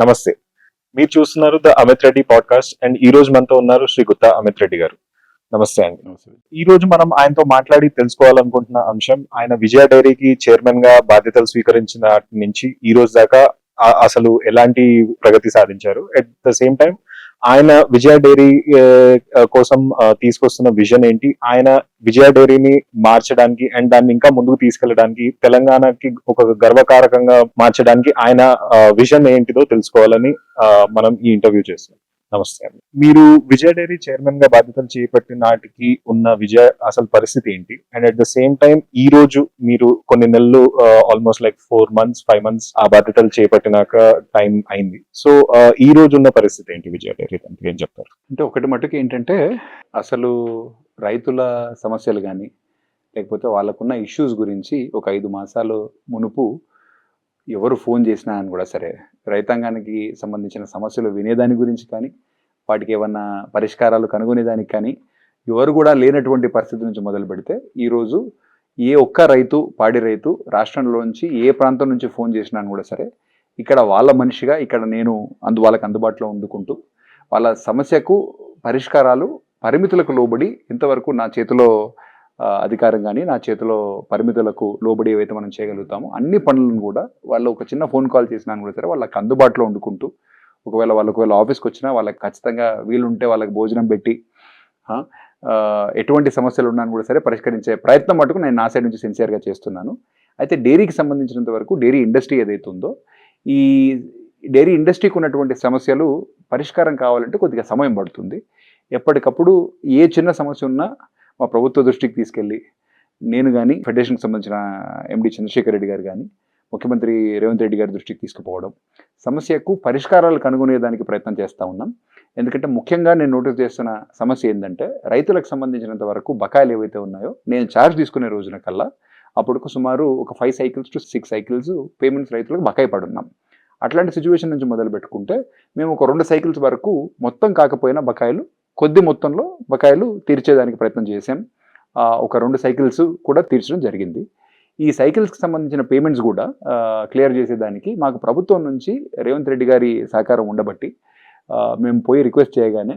నమస్తే. మీరు చూస్తున్నారు the Amit Reddy podcast and ఈ రోజు మనతో ఉన్నారు శ్రీ గుత్తా అమిత్ రెడ్డి గారు. నమస్తే అండి. నమస్తే. ఈ రోజు మనం ఆయనతో మాట్లాడి తెలుసుకోవాలనుకుంటున్న అంశం ఆయన విజయ డైరీకి చైర్మన్‌గా బాధ్యతలు స్వీకరించిన నాటి నుంచి ఈ రోజు దాకా అసలు ఎలాంటి ప్రగతి సాధించారు. ఎట్ ద సేమ్ టైమ్ ఆయన విజయ డైరీ కోసం తీసుకొస్తున్న విజన్ ఏంటి? ఆయన విజయ డైరీని మార్చడానికి అండ్ దాన్ని ఇంకా ముందుకు తీసుకెళ్ళడానికి తెలంగాణకి ఒక గర్వకారకంగా మార్చడానికి ఆయన విజన్ ఏంటిదో తెలుసుకోవాలని మనం ఈ ఇంటర్వ్యూ చేస్తాం. నమస్తే అండి. మీరు విజయ డైరీ చైర్మన్ గా బాధ్యతలు చేపట్టిన నాటికి ఉన్న విజయ అసలు పరిస్థితి ఏంటి? And at the same time ఈ రోజు మీరు కొన్ని నెలలు ఆల్మోస్ట్ లైక్ 4 months 5 months ఆ బాధ్యతలు చేపట్టినాక టైం అయింది. సో ఈ రోజు ఉన్న పరిస్థితి ఏంటి విజయ డైరీ దానికి ఏం చెప్తారు? అంటే ఒకటి మటుకు ఏంటంటే అసలు రైతుల సమస్యలు కానీ లేకపోతే వాళ్ళకున్న ఇష్యూస్ గురించి ఒక 5 మాసాలు మునుపు ఎవరు ఫోన్ చేసినా అని కూడా సరే రైతాంగానికి సంబంధించిన సమస్యలు వినేదాని గురించి కానీ వాటికి ఏమన్నా పరిష్కారాలు కనుగొనేదానికి కానీ ఎవరు కూడా లేనటువంటి పరిస్థితి నుంచి మొదలు పెడితే ఈరోజు ఏ ఒక్క రైతు పాడి రైతు రాష్ట్రంలోంచి ఏ ప్రాంతం నుంచి ఫోన్ చేసినా కూడా సరే ఇక్కడ వాళ్ళ మనిషిగా ఇక్కడ నేను వాళ్ళకి అందుబాటులో ఉండుకుంటూ వాళ్ళ సమస్యకు పరిష్కారాలు పరిమితులకు లోబడి ఇంతవరకు నా చేతిలో అధికారం కానీ నా చేతిలో పరిమితులకు లోబడి ఏవైతే మనం చేయగలుగుతామో అన్ని పనులను కూడా వాళ్ళు ఒక చిన్న ఫోన్ కాల్ చేసినా కూడా సరే వాళ్ళకి అందుబాటులో ఉండుకుంటూ ఒకవేళ ఆఫీస్కి వచ్చినా వాళ్ళకి ఖచ్చితంగా వీలుంటే వాళ్ళకి భోజనం పెట్టి ఎటువంటి సమస్యలు ఉన్నాను కూడా సరే పరిష్కరించే ప్రయత్నం మటుకు నేను నా సైడ్ నుంచి సిన్సియర్గా చేస్తున్నాను. అయితే డైరీకి సంబంధించినంత వరకు డైరీ ఇండస్ట్రీ ఏదైతే ఉందో ఈ డైరీ ఇండస్ట్రీకి ఉన్నటువంటి సమస్యలు పరిష్కారం కావాలంటే కొద్దిగా సమయం పడుతుంది. ఎప్పటికప్పుడు ఏ చిన్న సమస్య ఉన్నా మా ప్రభుత్వ దృష్టికి తీసుకెళ్ళి నేను కానీ ఫెడరేషన్కి సంబంధించిన ఎండి చంద్రశేఖర్ రెడ్డి గారు కానీ ముఖ్యమంత్రి రేవంత్ రెడ్డి గారి దృష్టికి తీసుకుపోవడం సమస్యకు పరిష్కారాలు కనుగొనేదానికి ప్రయత్నం చేస్తూ ఉన్నాం. ఎందుకంటే ముఖ్యంగా నేను నోటీస్ చేస్తున్న సమస్య ఏంటంటే రైతులకు సంబంధించినంత వరకు బకాయిలు ఏవైతే ఉన్నాయో నేను ఛార్జ్ తీసుకునే రోజున కల్లా అప్పటికు సుమారు ఒక 5 cycles to 6 cycles పేమెంట్స్ రైతులకు బకాయి పడున్నాం. అట్లాంటి సిచ్యువేషన్ నుంచి మొదలు పెట్టుకుంటే మేము ఒక 2 cycles వరకు మొత్తం కాకపోయినా బకాయిలు కొద్ది మొత్తంలో బకాయిలు తీర్చేదానికి ప్రయత్నం చేశాం. ఒక 2 cycles కూడా తీర్చడం జరిగింది. ఈ సైకిల్స్కి సంబంధించిన పేమెంట్స్ కూడా క్లియర్ చేసేదానికి మాకు ప్రభుత్వం నుంచి రేవంత్ రెడ్డి గారి సహకారం ఉండబట్టి మేము పోయి రిక్వెస్ట్ చేయగానే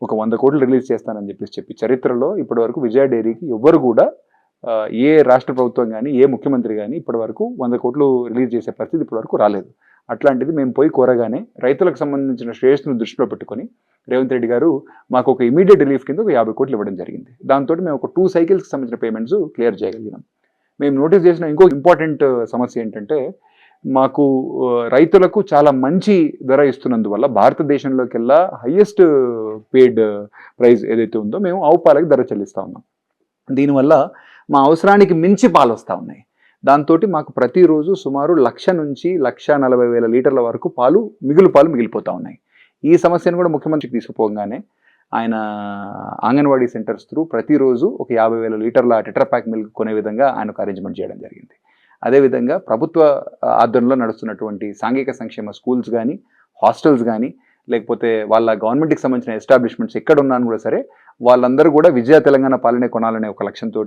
ఒక 100 కోట్లు రిలీజ్ చేస్తానని చెప్పి చరిత్రలో ఇప్పటివరకు విజయ డైరీకి ఎవ్వరు కూడా ఏ రాష్ట్ర ప్రభుత్వం కానీ ఏ ముఖ్యమంత్రి కానీ ఇప్పటివరకు 100 కోట్లు రిలీజ్ చేసే పరిస్థితి ఇప్పటివరకు రాలేదు. అట్లాంటిది మేము పోయి కోరగానే రైతులకు సంబంధించిన శ్రేయస్సును దృష్టిలో పెట్టుకొని రేవంత్ రెడ్డి గారు మాకు ఒక ఇమీడియట్ రిలీఫ్ కింద ఒక 50 కోట్లు ఇవ్వడం జరిగింది. దాంతో మేము ఒక 2 cyclesకి సంబంధించిన పేమెంట్స్ క్లియర్ చేయగలిగినాం. మేము నోటీస్ చేసిన ఇంకో ఇంపార్టెంట్ సమస్య ఏంటంటే మాకు రైతులకు చాలా మంచి ధర ఇస్తున్నందువల్ల భారతదేశంలోకెల్లా హయ్యెస్ట్ పెయిడ్ ప్రైస్ ఏదైతే ఉందో మేము ఆవు పాలకి ధర చెల్లిస్తూ ఉన్నాం. దీనివల్ల మా అవసరానికి మించి పాలు వస్తూ ఉన్నాయి. దాంతో మాకు ప్రతిరోజు సుమారు 1,00,000 నుంచి 1,40,000 లీటర్ల వరకు మిగులు పాలు మిగిలిపోతూ ఉన్నాయి. ఈ సమస్యను కూడా ముఖ్యమంత్రికి తీసుకుపోగానే ఆయన అంగన్వాడీ సెంటర్స్ త్రూ ప్రతిరోజు ఒక 50,000 లీటర్ల టెట్రాప్యాక్ మిల్క్ కొనే విధంగా ఆయన ఒక అరేంజ్మెంట్ చేయడం జరిగింది. అదేవిధంగా ప్రభుత్వ ఆధ్వర్యంలో నడుస్తున్నటువంటి సాంఘిక సంక్షేమ స్కూల్స్ కానీ హాస్టల్స్ కానీ లేకపోతే వాళ్ళ గవర్నమెంట్కి సంబంధించిన ఎస్టాబ్లిష్మెంట్స్ ఎక్కడ ఉన్నాను కూడా సరే వాళ్ళందరూ కూడా విజయ తెలంగాణ పాలనే కొనాలనే ఒక లక్ష్యంతో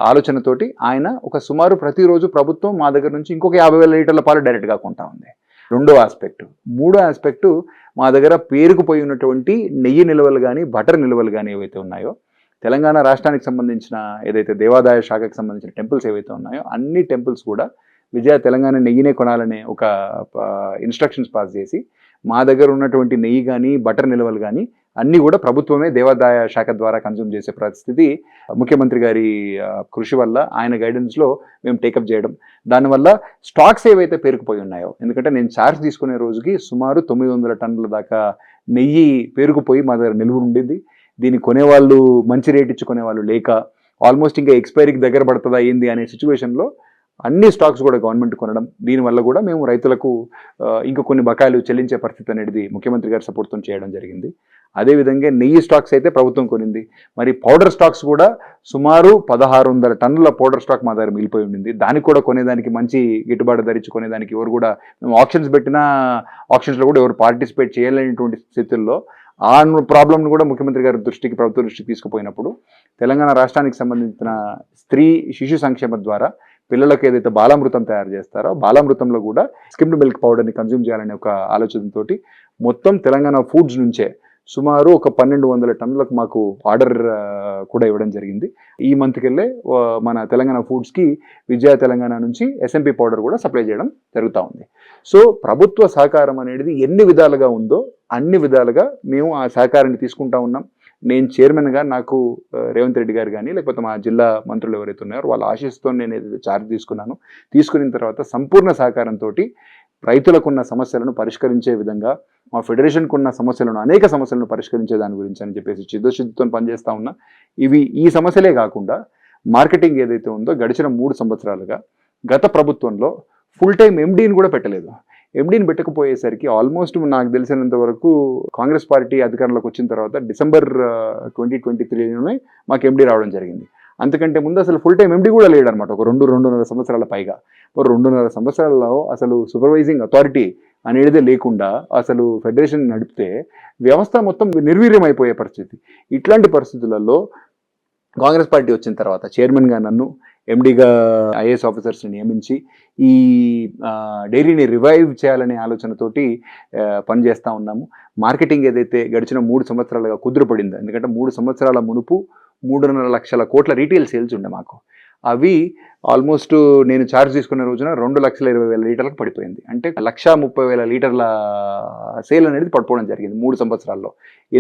ఆలోచనతోటి ఆయన ఒక సుమారు ప్రతిరోజు ప్రభుత్వం మా దగ్గర నుంచి ఇంకొక 50,000 లీటర్ల పాలు డైరెక్ట్గా కొంటా ఉంది. రెండో ఆస్పెక్ట్. మూడో ఆస్పెక్టు మా దగ్గర పేరుకుపోయి ఉన్నటువంటి నెయ్యి నిల్వలు కానీ బటర్ నిల్వలు కానీ ఏవైతే ఉన్నాయో తెలంగాణ రాష్ట్రానికి సంబంధించిన ఏదైతే దేవాదాయ శాఖకు సంబంధించిన టెంపుల్స్ ఏవైతే ఉన్నాయో అన్ని టెంపుల్స్ కూడా విజయ తెలంగాణ నెయ్యినే కొనాలనే ఒక ఇన్స్ట్రక్షన్స్ పాస్ చేసి మా దగ్గర ఉన్నటువంటి నెయ్యి కానీ బటర్ నిల్వలు కానీ అన్నీ కూడా ప్రభుత్వమే దేవాదాయ శాఖ ద్వారా కన్జ్యూమ్ చేసే పరిస్థితి ముఖ్యమంత్రి గారి కృషి వల్ల ఆయన గైడెన్స్లో మేము టేకప్ చేయడం, దానివల్ల స్టాక్స్ ఏవైతే పేరుకుపోయి ఉన్నాయో ఎందుకంటే నేను ఛార్జ్ తీసుకునే రోజుకి సుమారు 900 టన్నుల దాకా నెయ్యి పేరుకుపోయి మా దగ్గర నిల్వ ఉండింది. దీన్ని కొనేవాళ్ళు మంచి రేట్ ఇచ్చి కొనేవాళ్ళు లేక ఆల్మోస్ట్ ఇంకా ఎక్స్పైరీకి దగ్గర పడుతుందా ఏంది అనే సిచ్యువేషన్లో అన్ని స్టాక్స్ కూడా గవర్నమెంట్ కొనడం, దీనివల్ల కూడా మేము రైతులకు ఇంకా కొన్ని బకాయిలు చెల్లించే పరిస్థితి అనేది ముఖ్యమంత్రి గారి సపోర్ట్తో చేయడం జరిగింది. అదేవిధంగా నెయ్యి స్టాక్స్ అయితే ప్రభుత్వం కొనింది. మరి పౌడర్ స్టాక్స్ కూడా సుమారు 1,600 టన్నుల పౌడర్ స్టాక్ మా దగ్గర మిగిలిపోయి ఉండింది. దానికి కూడా కొనేదానికి మంచి గిట్టుబాటు ధరించి కొనేదానికి ఎవరు కూడా మేము ఆప్షన్స్ పెట్టినా ఆప్షన్స్లో కూడా ఎవరు పార్టిసిపేట్ చేయలేనటువంటి స్థితుల్లో ఆ ప్రాబ్లంను కూడా ముఖ్యమంత్రి గారి దృష్టికి ప్రభుత్వ దృష్టికి తీసుకుపోయినప్పుడు తెలంగాణ రాష్ట్రానికి సంబంధించిన స్త్రీ శిశు సంక్షేమ ద్వారా పిల్లలకు ఏదైతే బాలామృతం తయారు చేస్తారో బాలామృతంలో కూడా స్కిమ్డ్ మిల్క్ పౌడర్ని కన్జ్యూమ్ చేయాలనే ఒక ఆలోచనతోటి మొత్తం తెలంగాణ ఫుడ్స్ నుంచే సుమారు ఒక 1200 టన్నులకు మాకు ఆర్డర్ కూడా ఇవ్వడం జరిగింది. ఈ మంత్కెళ్ళే మన తెలంగాణ ఫుడ్స్కి విజయ తెలంగాణ నుంచి SMP పౌడర్ కూడా సప్లై చేయడం జరుగుతూ ఉంది. సో ప్రభుత్వ సహకారం అనేది ఎన్ని విధాలుగా ఉందో అన్ని విధాలుగా మేము ఆ సహకారాన్ని తీసుకుంటా ఉన్నాం. నేను చైర్మన్గా నాకు రేవంత్ రెడ్డి గారు కానీ లేకపోతే మా జిల్లా మంత్రులు ఎవరైతే ఉన్నారో వాళ్ళ ఆశీస్సుతో నేను ఏదైతే ఛార్జ్ తీసుకున్న తర్వాత సంపూర్ణ సహకారంతో రైతులకున్న సమస్యలను పరిష్కరించే విధంగా మా ఫెడరేషన్కు ఉన్న సమస్యలను అనేక సమస్యలను పరిష్కరించే దాని గురించి అని చెప్పేసి చిత్తశుద్ధితో పనిచేస్తూ ఉన్నా. ఈ సమస్యలే కాకుండా మార్కెటింగ్ ఏదైతే ఉందో గడిచిన 3 సంవత్సరాలుగా గత ప్రభుత్వంలో ఫుల్ టైం MDని కూడా పెట్టలేదు. MDని పెట్టకపోయేసరికి ఆల్మోస్ట్ నాకు తెలిసినంత వరకు కాంగ్రెస్ పార్టీ అధికారంలోకి వచ్చిన తర్వాత డిసెంబర్ 2023లోనే మాకు MD రావడం జరిగింది. అంతకంటే ముందు అసలు ఫుల్ టైం MD కూడా లేడు అనమాట. ఒక 2-2.5 సంవత్సరాల పైగా 2.5 సంవత్సరాలలో అసలు సూపర్వైజింగ్ అథారిటీ అనేది లేకుండా అసలు ఫెడరేషన్ నడిపితే వ్యవస్థ మొత్తం నిర్వీర్యం అయిపోయే పరిస్థితి. ఇట్లాంటి పరిస్థితులలో కాంగ్రెస్ పార్టీ వచ్చిన తర్వాత చైర్మన్గా నన్ను MDగా IAS ఆఫీసర్స్ని నియమించి ఈ డైరీని రివైవ్ చేయాలనే ఆలోచనతోటి పనిచేస్తూ ఉన్నాము. మార్కెటింగ్ ఏదైతే గడిచిన 3 సంవత్సరాలుగా కుదురుపడిందో, ఎందుకంటే 3 సంవత్సరాల మునుపు 3.5 లక్షల కోట్ల రీటైల్ సేల్స్ ఉండే మాకు. అవి ఆల్మోస్ట్ నేను ఛార్జ్ తీసుకున్న రోజున 2,20,000 లీటర్లకు పడిపోయింది. అంటే 1,30,000 లీటర్ల సేల్ అనేది పడిపోవడం జరిగింది 3 సంవత్సరాల్లో.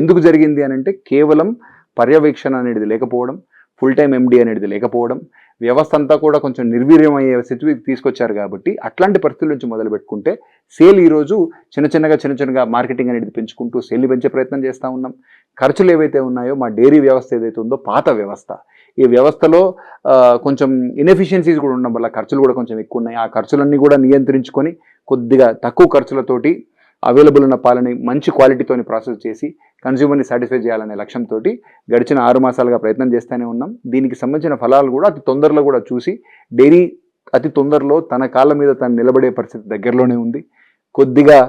ఎందుకు జరిగింది అని అంటే కేవలం పర్యవేక్షణ అనేది లేకపోవడం, ఫుల్ టైం MD అనేది లేకపోవడం, వ్యవస్థ అంతా కూడా కొంచెం నిర్వీర్యం అయ్యే స్థితికి తీసుకొచ్చారు. కాబట్టి అట్లాంటి పరిస్థితుల నుంచి మొదలు పెట్టుకుంటే సేల్ ఈరోజు చిన్నగా మార్కెటింగ్ అనేది పెంచుకుంటూ సేల్ని పెంచే ప్రయత్నం చేస్తూ ఉన్నాం. ఖర్చులు ఏవైతే ఉన్నాయో మా డైరీ వ్యవస్థ ఏదైతే ఉందో పాత వ్యవస్థ, ఈ వ్యవస్థలో కొంచెం ఇన్ఎఫిషియన్సీస్ కూడా ఉండడం వల్ల ఖర్చులు కూడా కొంచెం ఎక్కువ ఉన్నాయి. ఆ ఖర్చులన్నీ కూడా నియంత్రించుకొని కొద్దిగా తక్కువ ఖర్చులతోటి అవైలబుల్ ఉన్న పాలని మంచి క్వాలిటీతోని ప్రాసెస్ చేసి కన్జ్యూమర్ని సాటిస్ఫై చేయాలనే లక్ష్యంతో గడిచిన 6 మాసాలుగా ప్రయత్నం చేస్తూనే ఉన్నాం. దీనికి సంబంధించిన ఫలాలు కూడా అతి తొందరలో కూడా చూసి డైరీ అతి తొందరలో తన కాళ్ళ మీద తను నిలబడే పరిస్థితి దగ్గరలోనే ఉంది. కొద్దిగా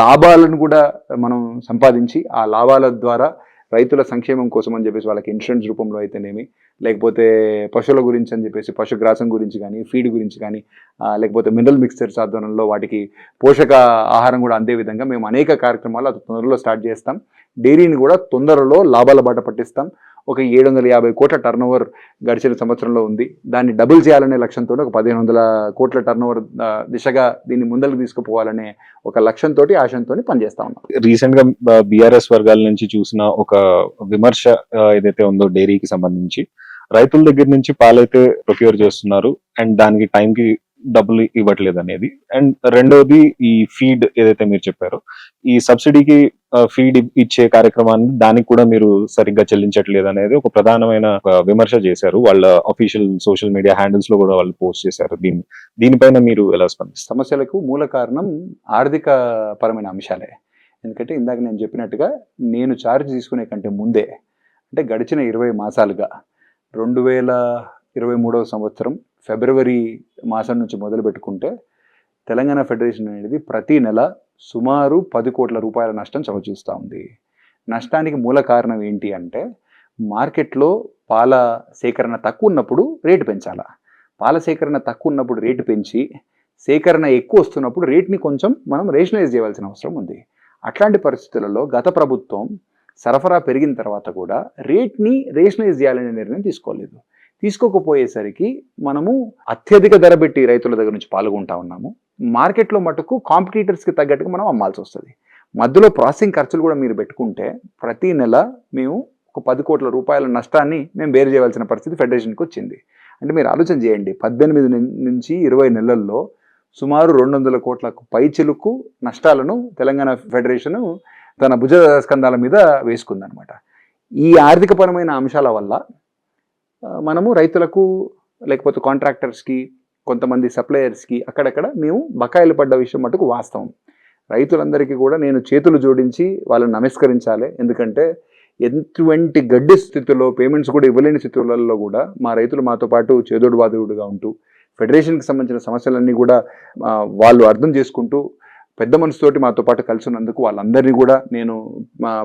లాభాలను కూడా మనం సంపాదించి ఆ లాభాల ద్వారా రైతుల సంక్షేమం కోసం అని చెప్పేసి వాళ్ళకి ఇన్సూరెన్స్ రూపంలో అయితేనేమి, లేకపోతే పశువుల గురించి అని చెప్పేసి పశుగ్రాసం గురించి కానీ, ఫీడ్ గురించి కానీ, లేకపోతే మినరల్ మిక్స్చర్స్ ఆధ్వర్యంలో వాటికి పోషక ఆహారం కూడా అందే విధంగా మేము అనేక కార్యక్రమాలు అతి తొందరలో స్టార్ట్ చేస్తాం. డైరీని కూడా తొందరలో లాభాల బాట పట్టిస్తాం. ఒక 750 కోట్ల టర్నోవర్ గడిచిన సంవత్సరంలో ఉంది. దాన్ని డబుల్ చేయాలనే లక్ష్యంతో ఒక 1,500 కోట్ల టర్నోవర్ దిశగా దీన్ని ముందరకు తీసుకుపోవాలనే ఒక లక్ష్యంతో ఆశంతో పనిచేస్తా ఉన్నాం. రీసెంట్ గా BRS వర్గాల నుంచి చూసిన ఒక విమర్శ ఏదైతే ఉందో డైరీకి సంబంధించి, రైతుల దగ్గర నుంచి పాలైతే ప్రొక్యూర్ చేస్తున్నారు అండ్ దానికి టైంకి డబ్బులు ఇవ్వట్లేదు అనేది. అండ్ రెండోది ఈ ఫీడ్ ఏదైతే మీరు చెప్పారో, ఈ సబ్సిడీకి ఫీడ్ ఇచ్చే కార్యక్రమాన్ని దానికి కూడా మీరు సరిగ్గా చెల్లించట్లేదు అనేది ఒక ప్రధానమైన విమర్శ చేశారు. వాళ్ళ అఫీషియల్ సోషల్ మీడియా హ్యాండిల్స్ లో కూడా వాళ్ళు పోస్ట్ చేశారు. దీనిపైన మీరు ఎలా స్పందిస్తారు? సమస్యలకు మూల కారణం ఆర్థిక పరమైన అంశాలే. ఎందుకంటే ఇందాక నేను చెప్పినట్టుగా నేను ఛార్జ్ తీసుకునే కంటే ముందే, అంటే గడిచిన 20 మాసాలుగా 2023వ సంవత్సరం ఫిబ్రవరి మాసం నుంచి మొదలు పెట్టుకుంటే తెలంగాణ ఫెడరేషన్ అనేది ప్రతి నెల సుమారు 10 కోట్ల రూపాయల నష్టం చవిచూస్తూ ఉంది. నష్టానికి మూల కారణం ఏంటి అంటే మార్కెట్లో పాల సేకరణ తక్కువ ఉన్నప్పుడు రేటు పెంచాలా, పాల సేకరణ తక్కువ ఉన్నప్పుడు రేటు పెంచి సేకరణ ఎక్కువ వస్తున్నప్పుడు రేట్ని కొంచెం మనం రేషనలైజ్ చేయవలసిన అవసరం ఉంది. అట్లాంటి పరిస్థితులలో గత ప్రభుత్వం సరఫరా పెరిగిన తర్వాత కూడా రేట్ని రేషనలైజ్ చేయాలనే నిర్ణయం తీసుకోకపోయేసరికి మనము అత్యధిక ధర పెట్టి రైతుల దగ్గర నుంచి పాల్గొంటా ఉన్నాము. మార్కెట్లో మటుకు కాంపిటీటర్స్కి తగ్గట్టుగా మనం అమ్మాల్సి వస్తుంది. మధ్యలో ప్రాసెసింగ్ ఖర్చులు కూడా మీరు పెట్టుకుంటే ప్రతి నెల మేము ఒక 10 కోట్ల రూపాయల నష్టాన్ని మేము బేర్ చేయవలసిన పరిస్థితి ఫెడరేషన్కి వచ్చింది. అంటే మీరు ఆలోచన చేయండి, 18 నుంచి 20 నెలల్లో సుమారు 200 కోట్లకు పైచిలుకు నష్టాలను తెలంగాణ ఫెడరేషన్ తన భుజ స్కంధాల మీద వేసుకుందనమాట. ఈ ఆర్థికపరమైన అంశాల వల్ల మనము రైతులకు లేకపోతే కాంట్రాక్టర్స్కి, కొంతమంది సప్లయర్స్కి అక్కడక్కడ మేము బకాయిలు పడ్డ విషయం మటుకు వాస్తవం. రైతులందరికీ కూడా నేను చేతులు జోడించి వాళ్ళని నమస్కరించాలి. ఎందుకంటే ఎటువంటి గడ్డి స్థితిలో పేమెంట్స్ కూడా ఇవ్వలేని స్థితులలో కూడా మా రైతులు మాతో పాటు చేదోడు వాదోడుగా ఉంటూ ఫెడరేషన్కి సంబంధించిన సమస్యలన్నీ కూడా వాళ్ళు అర్థం చేసుకుంటూ పెద్ద మనసుతోటి మాతో పాటు కలిసి ఉన్నందుకు వాళ్ళందరినీ కూడా నేను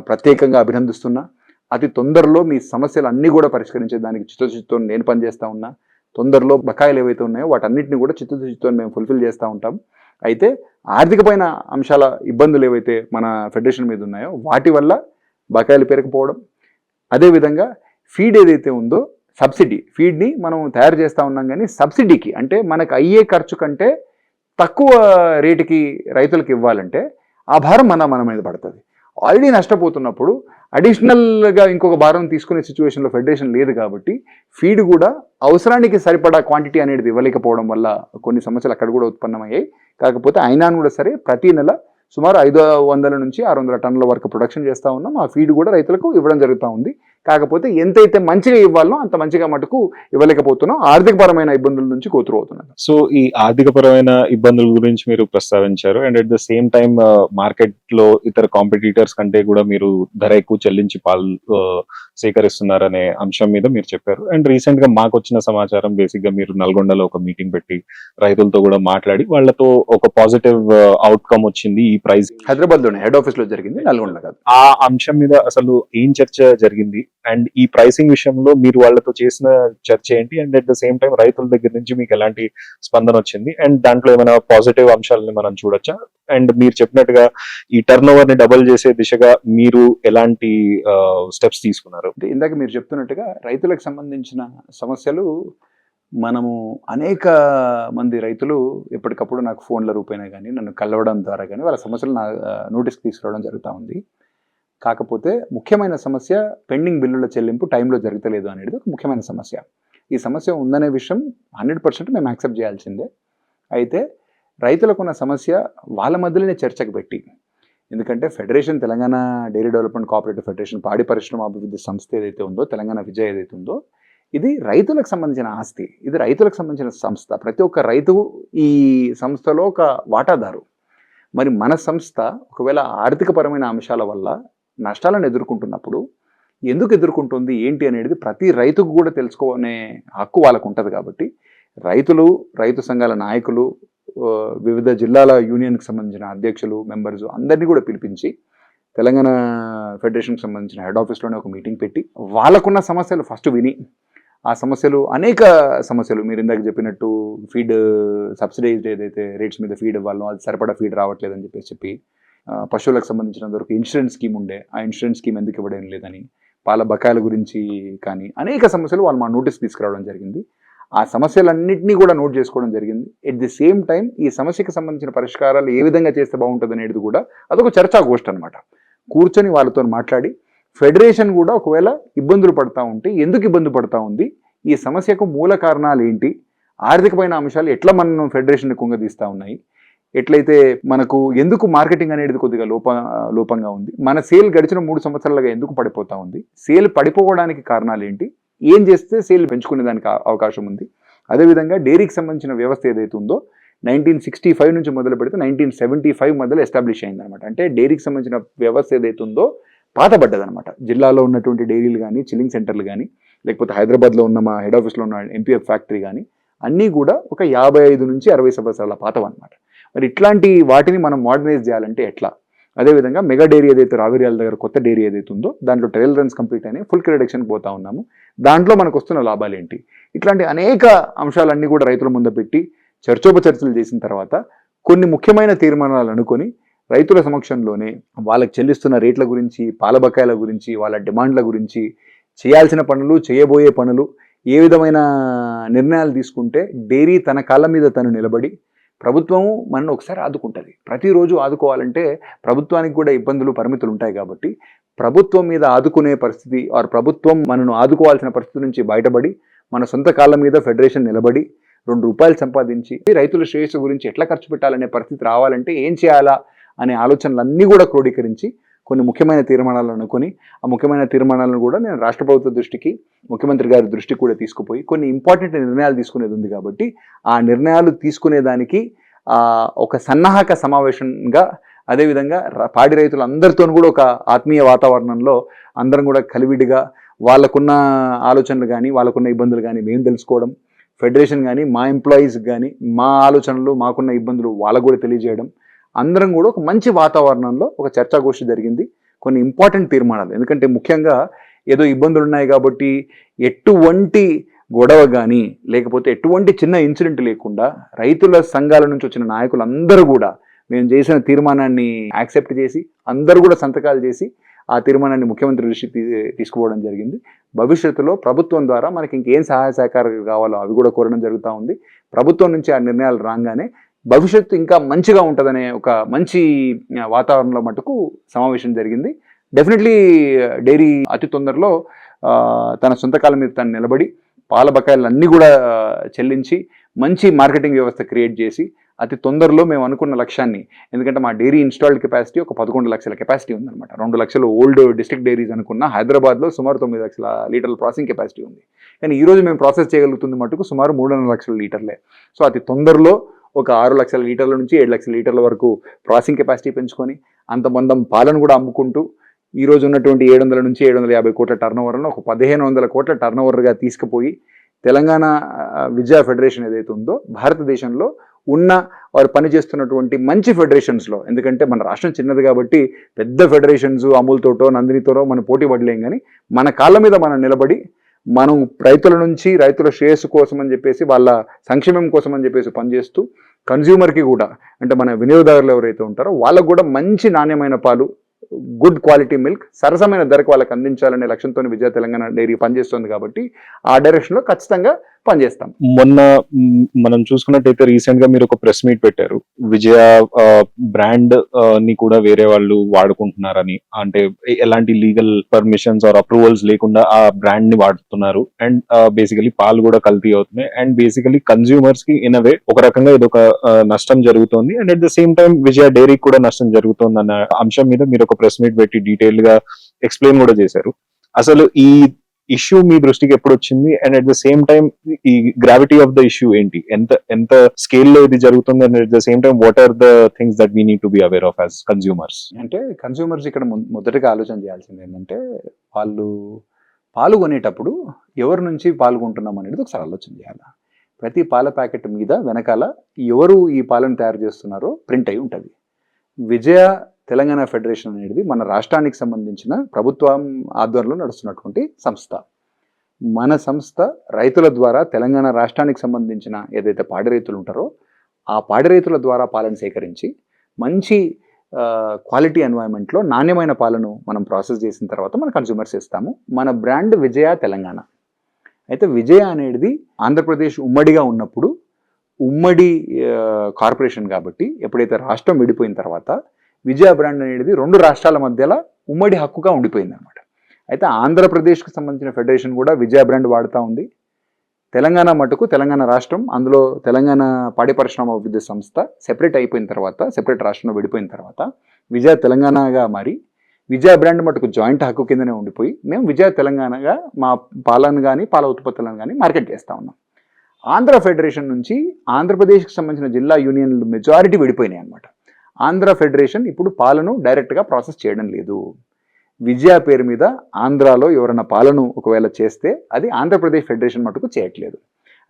ప్రత్యేకంగా అభినందిస్తున్నా. అతి తొందరలో మీ సమస్యలు అన్నీ కూడా పరిష్కరించేదానికి చిత్తశుద్ధితో నేను పనిచేస్తూ ఉన్నా. తొందరలో బకాయిలు ఏవైతే ఉన్నాయో వాటన్నిటిని కూడా చిత్తశుద్ధితో మేము ఫుల్ఫిల్ చేస్తూ ఉంటాం. అయితే ఆర్థికమైన అంశాల ఇబ్బందులు ఏవైతే మన ఫెడరేషన్ మీద ఉన్నాయో వాటి వల్ల బకాయిలు పెరగకపోవడం, అదేవిధంగా ఫీడ్ ఏదైతే ఉందో సబ్సిడీ, ఫీడ్ని మనం తయారు చేస్తూ ఉన్నాం కానీ సబ్సిడీకి అంటే మనకు అయ్యే ఖర్చు కంటే తక్కువ రేటుకి రైతులకు ఇవ్వాలంటే ఆ భారం మన మీద పడుతుంది. ఆల్రెడీ నష్టపోతున్నప్పుడు అడిషనల్గా ఇంకొక భారం తీసుకునే సిచ్యువేషన్లో ఫెడరేషన్ లేదు కాబట్టి ఫీడ్ కూడా అవసరానికి సరిపడా క్వాంటిటీ అనేది ఇవ్వలేకపోవడం వల్ల కొన్ని సమస్యలు అక్కడ కూడా ఉత్పన్నమయ్యాయి. కాకపోతే అయినా కూడా సరే ప్రతి నెల సుమారు 500 నుంచి 600 టన్నుల వరకు ప్రొడక్షన్ చేస్తూ ఉన్నాం. ఆ ఫీడ్ కూడా రైతులకు ఇవ్వడం జరుగుతూ ఉంది. కాకపోతే ఎంతైతే మంచిగా ఇవ్వాలో అంత మంచిగా మటుకు ఇవ్వలేకపోతున్నాం. ఆర్థికపరమైన ఇబ్బందుల నుంచి కోతురు అవుతున్నాం. సో ఈ ఆర్థికపరమైన ఇబ్బందుల గురించి మీరు ప్రస్తావించారు. And at the same time market లో ఇతర కాంపిటీటర్స్ కంటే కూడా మీరు ధర ఎక్కువ చెల్లించి పాలు సేకరిస్తున్నారనే అంశం మీద మీరు చెప్పారు. అండ్ రీసెంట్ గా మాకు వచ్చిన సమాచారం బేసిక్ గా మీరు నల్గొండలో ఒక మీటింగ్ పెట్టి రైతులతో కూడా మాట్లాడి వాళ్ళతో ఒక పాజిటివ్ అవుట్కమ్ వచ్చింది. ఈ ప్రైస్ హైదరాబాద్ లోనే హెడ్ ఆఫీస్ లో జరిగింది, నల్గొండ కాదు. ఆ అంశం మీద అసలు ఏం చర్చ జరిగింది అండ్ ఈ ప్రైసింగ్ విషయంలో మీరు వాళ్ళతో చేసిన చర్చ ఏంటి? And at the same time రైతుల దగ్గర నుంచి మీకు ఎలాంటి స్పందన వచ్చింది? అండ్ దాంట్లో ఏమైనా పాజిటివ్ అంశాలని మనం చూడొచ్చా? అండ్ మీరు చెప్పినట్టుగా ఈ టర్న్ ఓవర్ ని డబుల్ చేసే దిశగా మీరు ఎలాంటి స్టెప్స్ తీసుకున్నారు? ఇందాక మీరు చెప్తున్నట్టుగా రైతులకు సంబంధించిన సమస్యలు మనము అనేక మంది రైతులు ఎప్పటికప్పుడు నాకు ఫోన్ల రూపేణా కానీ నన్ను కలవడం ద్వారా కానీ వాళ్ళ సమస్యలు నా నోటీస్కి తీసుకురావడం జరుగుతూ ఉంది. కాకపోతే ముఖ్యమైన సమస్య పెండింగ్ బిల్లుల చెల్లింపు టైంలో జరగలేదు అనేది ఒక ముఖ్యమైన సమస్య. ఈ సమస్య ఉందనే విషయం 100% మేము యాక్సెప్ట్ చేయాల్సిందే. అయితే రైతులకున్న సమస్య వాళ్ళ మధ్యలోనే చర్చకు పెట్టి, ఎందుకంటే federation Telangana dairy development cooperative federation పాడి పరిశ్రమ అభివృద్ధి సంస్థ ఏదైతే ఉందో, తెలంగాణ విజయ ఏదైతే ఉందో, ఇది రైతులకు సంబంధించిన ఆస్తి, ఇది రైతులకు సంబంధించిన సంస్థ. ప్రతి ఒక్క రైతు ఈ సంస్థలో ఒక వాటాదారు. మరి మన సంస్థ ఒకవేళ ఆర్థికపరమైన అంశాల వల్ల నష్టాలను ఎదుర్కొంటున్నప్పుడు ఎందుకు ఎదుర్కొంటుంది ఏంటి అనేది ప్రతి రైతుకు కూడా తెలుసుకునే హక్కు వాళ్ళకు ఉంటుంది. కాబట్టి రైతులు, రైతు సంఘాల నాయకులు, వివిధ జిల్లాల యూనియన్కి సంబంధించిన అధ్యక్షులు, మెంబర్స్ అందరినీ కూడా పిలిపించి తెలంగాణ ఫెడరేషన్కి సంబంధించిన హెడ్ ఆఫీస్లోనే ఒక మీటింగ్ పెట్టి వాళ్ళకున్న సమస్యలు ఫస్ట్ విని, ఆ సమస్యలు అనేక సమస్యలు మీరు ఇందాక చెప్పినట్టు ఫీడ్ సబ్సిడైజ్డ్ ఏదైతే రేట్స్ మీద ఫీడ్ ఇవ్వాలో అది సరిపడా ఫీడ్ రావట్లేదని చెప్పి పశువులకు సంబంధించినంత వరకు ఇన్సూరెన్స్ స్కీమ్ ఉండే, ఆ ఇన్సూరెన్స్ స్కీమ్ ఎందుకు ఇవ్వడం లేదని, పాల బకాయిల గురించి కానీ అనేక సమస్యలు వాళ్ళు మా నోటీస్ తీసుకురావడం జరిగింది. ఆ సమస్యలన్నింటినీ కూడా నోట్ చేసుకోవడం జరిగింది. ఎట్ ది సేమ్ టైం ఈ సమస్యకు సంబంధించిన పరిష్కారాలు ఏ విధంగా చేస్తే బాగుంటుంది అనేది కూడా అదొక చర్చాగోష్ఠి అనమాట. కూర్చొని వాళ్ళతో మాట్లాడి ఫెడరేషన్ కూడా ఒకవేళ ఇబ్బందులు పడతా ఉంటే ఎందుకు ఇబ్బంది పడతా ఉంది, ఈ సమస్యకు మూల కారణాలు ఏంటి, ఆర్థికమైన అంశాలు ఎట్లా మనం ఫెడరేషన్ కుంగదీస్తూ ఉన్నాయి, ఎట్లయితే మనకు ఎందుకు మార్కెటింగ్ అనేది కొద్దిగా లోపంగా ఉంది, మన సేల్ గడిచిన 3 సంవత్సరాలుగా ఎందుకు పడిపోతూ ఉంది, సేల్ పడిపోవడానికి కారణాలు ఏంటి, ఏం చేస్తే సేల్ పెంచుకునే దానికి అవకాశం ఉంది. అదేవిధంగా డైరీకి సంబంధించిన వ్యవస్థ ఏదైతే ఉందో 1965 నుంచి మొదలు పెడితే 1975 మధ్యలో ఎస్టాబ్లిష్ అయిందనమాట. అంటే డైరీకి సంబంధించిన వ్యవస్థ ఏదైతే ఉందో పాతబడ్డదనమాట. జిల్లాలో ఉన్నటువంటి డైరీలు కానీ, చిల్లింగ్ సెంటర్లు కానీ, లేకపోతే హైదరాబాద్లో ఉన్న మా హెడ్ ఆఫీస్లో ఉన్న ఎంపీఎఫ్ ఫ్యాక్టరీ కానీ అన్నీ కూడా ఒక 55 నుంచి 60 సంవత్సరాల పాతవన్నమాట. మరి ఇట్లాంటి వాటిని మనం మోడర్నైజ్ చేయాలంటే ఎట్లా? అదేవిధంగా మెగా డైరీ ఏదైతే రావిర్యాల దగ్గర కొత్త డైరీ ఏదైతే ఉందో దాంట్లో ట్రయల్ రన్స్ కంప్లీట్ అయినాయి, ఫుల్ రిడక్షన్కి పోతా ఉన్నాము. దాంట్లో మనకు వస్తున్న లాభాలు ఏంటి, ఇట్లాంటి అనేక అంశాలన్నీ కూడా రైతుల ముందు పెట్టి చర్చోపచర్చలు చేసిన తర్వాత కొన్ని ముఖ్యమైన తీర్మానాలు అనుకొని రైతుల సమక్షంలోనే వాళ్ళకి చెల్లిస్తున్న రేట్ల గురించి, పాల బకాయిల గురించి, వాళ్ళ డిమాండ్ల గురించి, చేయాల్సిన పనులు, చేయబోయే పనులు, ఏ విధమైన నిర్ణయాలు తీసుకుంటే డైరీ తన కాళ్ళ మీద తను నిలబడి ప్రభుత్వము మనల్ని ఒకసారి ఆదుకుంటుంది. ప్రతిరోజు ఆదుకోవాలంటే ప్రభుత్వానికి కూడా ఇబ్బందులు, పరిమితులు ఉంటాయి. కాబట్టి ప్రభుత్వం మీద ఆదుకునే పరిస్థితి ఆర్ ప్రభుత్వం మనను ఆదుకోవాల్సిన పరిస్థితి నుంచి బయటపడి మన సొంత కాళ్ళ మీద ఫెడరేషన్ నిలబడి ₹2 సంపాదించి రైతుల శ్రేయస్సు గురించి ఎట్లా ఖర్చు పెట్టాలనే పరిస్థితి రావాలంటే ఏం చేయాలా అనే ఆలోచనలన్నీ కూడా క్రోడీకరించి కొన్ని ముఖ్యమైన తీర్మానాలు అనుకొని ఆ ముఖ్యమైన తీర్మానాలను కూడా నేను రాష్ట్ర ప్రభుత్వ దృష్టికి, ముఖ్యమంత్రి గారి దృష్టికి కూడా తీసుకుపోయి కొన్ని ఇంపార్టెంట్ నిర్ణయాలు తీసుకునేది ఉంది. కాబట్టి ఆ నిర్ణయాలు తీసుకునేదానికి ఒక సన్నాహక సమావేశంగా, అదేవిధంగా పాడి రైతులు అందరితో కూడా ఒక ఆత్మీయ వాతావరణంలో అందరం కూడా కలివిడిగా వాళ్ళకున్న ఆలోచనలు కానీ, వాళ్ళకున్న ఇబ్బందులు కానీ మేము తెలుసుకోవడం, ఫెడరేషన్ కానీ మా ఎంప్లాయీస్ కానీ మా ఆలోచనలు, మాకున్న ఇబ్బందులు వాళ్ళకు కూడా తెలియజేయడం, అందరం కూడా ఒక మంచి వాతావరణంలో ఒక చర్చాగోష్ఠి జరిగింది. కొన్ని ఇంపార్టెంట్ తీర్మానాలు, ఎందుకంటే ముఖ్యంగా ఏదో ఇబ్బందులు ఉన్నాయి కాబట్టి ఎటువంటి గొడవ కానీ లేకపోతే ఎటువంటి చిన్న ఇన్సిడెంట్ లేకుండా రైతుల సంఘాల నుంచి వచ్చిన నాయకులందరూ కూడా మేము చేసిన తీర్మానాన్ని యాక్సెప్ట్ చేసి అందరూ కూడా సంతకాలు చేసి ఆ తీర్మానాన్ని ముఖ్యమంత్రి దృష్టికి తీసుకుపోవడం జరిగింది. భవిష్యత్తులో ప్రభుత్వం ద్వారా మనకి ఇంకేం సహాయ సహకారాలు కావాలో అవి కూడా కోరడం జరుగుతూ ఉంది. ప్రభుత్వం నుంచి ఆ నిర్ణయాలు రాగానే భవిష్యత్తు ఇంకా మంచిగా ఉంటుందనే ఒక మంచి వాతావరణంలో మటుకు సమావేశం జరిగింది. డెఫినెట్లీ డైరీ అతి తొందరలో తన సొంత కాలం మీద తను నిలబడి పాల బకాయిలు అన్నీ కూడా చెల్లించి మంచి మార్కెటింగ్ వ్యవస్థ క్రియేట్ చేసి అతి తొందరలో మేము అనుకున్న లక్ష్యాన్ని, ఎందుకంటే మా డైరీ ఇన్స్టాల్డ్ కెపాసిటీ ఒక 11 లక్షల కెపాసిటీ ఉందన్నమాట. 2 లక్షలు ఓల్డ్ డిస్ట్రిక్ట్ డైరీస్ అనుకున్న హైదరాబాద్లో సుమారు 9 లక్షల లీటర్ల ప్రాసెసింగ్ కెపాసిటీ ఉంది. కానీ ఈరోజు మేము ప్రాసెస్ చేయగలుగుతుంది మటుకు సుమారు 3.5 లక్షల లీటర్లే. సో అతి తొందరలో ఒక 6 లక్షల లీటర్ల నుంచి 7 లక్షల లీటర్ల వరకు ప్రాసెసింగ్ కెపాసిటీ పెంచుకొని అంతమందం పాలను కూడా అమ్ముకుంటూ ఈ రోజు ఉన్నటువంటి 700 నుంచి 750 కోట్ల టర్నోవర్ను ఒక 1500 కోట్ల టర్నోవర్గా తీసుకుపోయి తెలంగాణ విద్యా ఫెడరేషన్ ఏదైతే ఉందో భారతదేశంలో ఉన్న వారు పనిచేస్తున్నటువంటి మంచి ఫెడరేషన్స్లో, ఎందుకంటే మన రాష్ట్రం చిన్నది కాబట్టి పెద్ద ఫెడరేషన్స్ అమూల్తోటో నందినితోటో మనం పోటీ పడలేం, కానీ మన కాళ్ళ మీద మనం నిలబడి మనం రైతుల నుంచి రైతుల శ్రేయస్సు కోసం అని చెప్పేసి వాళ్ళ సంక్షేమం కోసం అని చెప్పేసి పనిచేస్తూ కన్జ్యూమర్కి కూడా అంటే మన వినియోగదారులు ఎవరైతే ఉంటారో వాళ్ళకు కూడా మంచి నాణ్యమైన పాలు, గుడ్ క్వాలిటీ మిల్క్ సరసమైన ధరకు వాళ్ళకి అందించాలనే లక్ష్యంతో విజయ తెలంగాణ డైరీ పనిచేస్తుంది. కాబట్టి ఆ డైరెక్షన్లో ఖచ్చితంగా పనిచేస్తాం. మొన్న మనం చూసుకున్నట్టయితే రీసెంట్ గా మీరు ఒక ప్రెస్ మీట్ పెట్టారు, విజయ బ్రాండ్ ని కూడా వేరే వాళ్ళు వాడుకుంటున్నారని, అంటే ఎలాంటి లీగల్ పర్మిషన్స్ ఆర్ అప్రూవల్స్ లేకుండా ఆ బ్రాండ్ ని వాడుతున్నారు అండ్ బేసికలీ పాలు కూడా కల్తీ అవుతున్నాయి అండ్ బేసికలీ కన్స్యూమర్స్ కి ఇన్ అవే ఒక రకంగా ఇది ఒక నష్టం జరుగుతోంది and at the same time Vijaya dairy కూడా నష్టం జరుగుతోంది అన్న అంశం మీద మీరు ఒక ప్రెస్ మీట్ పెట్టి డీటెయిల్ గా ఎక్స్ప్లెయిన్ కూడా చేశారు. అసలు ఈ ఇష్యూ మీ దృష్టికి ఎప్పుడు వచ్చింది and at the same time ఈ గ్రావిటీ ఆఫ్ ద ఇష్యూ ఏంటి, ఎంత స్కేల్ లో ఇది జరుగుతుంది and at the same time what are the things that we need to be aware of as consumers? అంటే కన్స్యూమర్స్ ఇక్కడ మొదటగా ఆలోచన చేయాల్సింది ఏంటంటే వాళ్ళు పాల్గొనేటప్పుడు ఎవరి నుంచి పాల్గొంటున్నాం అనేది ఒకసారి ఆలోచన చేయాలి. ప్రతి పాల ప్యాకెట్ మీద వెనకాల ఎవరు ఈ పాలను తయారు చేస్తున్నారో ప్రింట్ అయి ఉంటుంది. విజయ తెలంగాణ ఫెడరేషన్ అనేది మన రాష్ట్రానికి సంబంధించిన ప్రభుత్వం ఆధ్వర్యంలో నడుస్తున్నటువంటి సంస్థ. మన సంస్థ రైతుల ద్వారా తెలంగాణ రాష్ట్రానికి సంబంధించిన ఏదైతే పాడి రైతులు ఉంటారో ఆ పాడి రైతుల ద్వారా పాలను సేకరించి మంచి క్వాలిటీ ఎన్వైరన్మెంట్లో నాణ్యమైన పాలను మనం ప్రాసెస్ చేసిన తర్వాత మన కన్స్యూమర్స్ ఇస్తాము. మన బ్రాండ్ విజయ తెలంగాణ. అయితే విజయ అనేది ఆంధ్రప్రదేశ్ ఉమ్మడిగా ఉన్నప్పుడు ఉమ్మడి కార్పొరేషన్ కాబట్టి ఎప్పుడైతే రాష్ట్రం విడిపోయిన తర్వాత విజయ బ్రాండ్ అనేది 2 రాష్ట్రాల మధ్యలో ఉమ్మడి హక్కుగా ఉండిపోయింది అనమాట. అయితే ఆంధ్రప్రదేశ్కి సంబంధించిన ఫెడరేషన్ కూడా విజయ బ్రాండ్ వాడుతూ ఉంది. తెలంగాణ మటుకు తెలంగాణ రాష్ట్రం, అందులో తెలంగాణ పాడి పరిశ్రమ అభివృద్ధి సంస్థ సెపరేట్ అయిపోయిన తర్వాత, సెపరేట్ రాష్ట్రంలో విడిపోయిన తర్వాత విజయ తెలంగాణగా మారి విజయ బ్రాండ్ మటుకు జాయింట్ హక్కు కిందనే ఉండిపోయి మేము విజయ తెలంగాణగా మా పాలను కానీ పాల ఉత్పత్తులను కానీ మార్కెట్ చేస్తూ ఉన్నాం. ఆంధ్ర ఫెడరేషన్ నుంచి ఆంధ్రప్రదేశ్కి సంబంధించిన జిల్లా యూనియన్లు మెజారిటీ విడిపోయినాయి అనమాట. ఆంధ్ర ఫెడరేషన్ ఇప్పుడు పాలను డైరెక్ట్గా ప్రాసెస్ చేయడం లేదు. విజయ పేరు మీద ఆంధ్రాలో ఎవరైనా పాలను ఒకవేళ చేస్తే అది ఆంధ్రప్రదేశ్ ఫెడరేషన్ మటుకు చేయట్లేదు.